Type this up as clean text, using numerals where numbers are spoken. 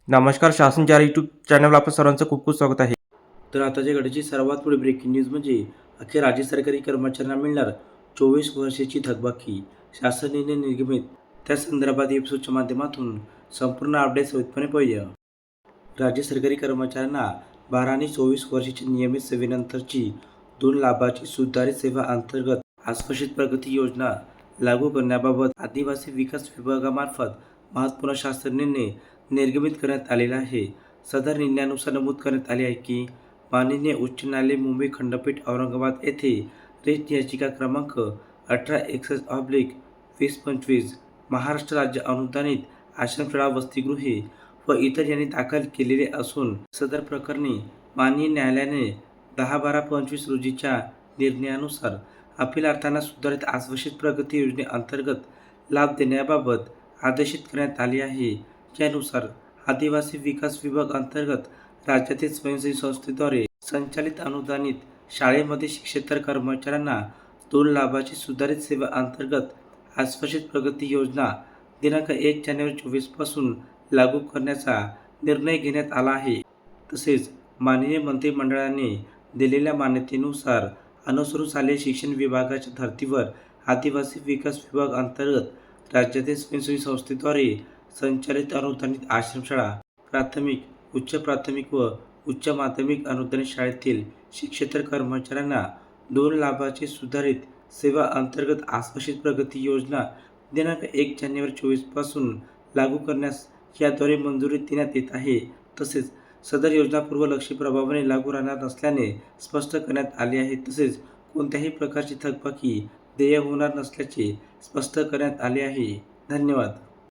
नमस्कार. शासन 4 यूट्यूब चॅनलवर आपलं सर्वांचं खूप खूप स्वागत आहे. तर आताच्या घडीची सर्वात पुढे ब्रेकिंग न्यूज म्हणजे अखेर राज्य सरकारी कर्मचाऱ्यांना मिळणार 24 वर्षाची थकबाकी. शासन निर्णय निर्गमित. त्या संदर्भात एपिसोडच्या माध्यमातून संपूर्ण अपडेट सविस्तरपणे पाहूया. राज्य सरकारी कर्मचाऱ्यांना 12 आणि 24 वर्षाची नियमित सेवेनंतरची 2 लाभाची सुधारित सेवा अंतर्गत आश्वासित प्रगती योजना लागू करण्याबाबत आदिवासी विकास विभागामार्फत महत्त्वपूर्ण शासन निर्णय निर्गमित करण्यात आलेला आहे. सदर निर्णयानुसार नमूद करण्यात आले आहे की माननीय उच्च न्यायालय मुंबई खंडपीठ औरंगाबाद येथे रिट याचिका क्रमांक 1861/2025 महाराष्ट्र राज्य अनुदानित आश्रमशाळा वसतिगृहे व इतर यांनी दाखल केलेले असून सदर प्रकरणी माननीय न्यायालयाने 10/12/25 रोजीच्या निर्णयानुसार अपीलार्थांना सुधारित आश्वासित प्रगती योजनेअंतर्गत लाभ देण्याबाबत आदेशित करण्यात आले आहे. यानुसार आदिवासी विकास विभाग अंतर्गत राज्यातील स्वयंसेवी संस्थेद्वारे संचालित अनुदानित शाळेमध्ये शिक्षेतर कर्मचाऱ्यांना 2 लाभाची सुधारित सेवा अंतर्गत आश्वासित प्रगती योजना दिनांक 1 जानेवारी 24 पासून लागू करण्याचा निर्णय घेण्यात आला आहे. तसेच माननीय मंत्रिमंडळाने दिलेल्या मान्यतेनुसार अनुसरून शालेय शिक्षण विभागाच्या धर्तीवर आदिवासी विकास विभाग अंतर्गत राज्यातील स्वयंसेवी संस्थेद्वारे संचालित अनुदानित आश्रमशाळा, प्राथमिक, उच्च प्राथमिक व उच्च माध्यमिक अनुदानित शाळेतील शिक्षेतर कर्मचाऱ्यांना 2 लाभाची सुधारित सेवा अंतर्गत आश्वासित प्रगती योजना दिनांक 1 जानेवारी 24 पासून लागू करण्यास याद्वारे मंजुरी देण्यात येत आहे. तसेच सदर योजना पूर्वलक्षी प्रभावाने लागू राहणार नसल्याने स्पष्ट करण्यात आले आहे. तसेच कोणत्याही प्रकारची थकबाकी देय होणार नसल्याचे स्पष्ट करण्यात आले आहे. धन्यवाद.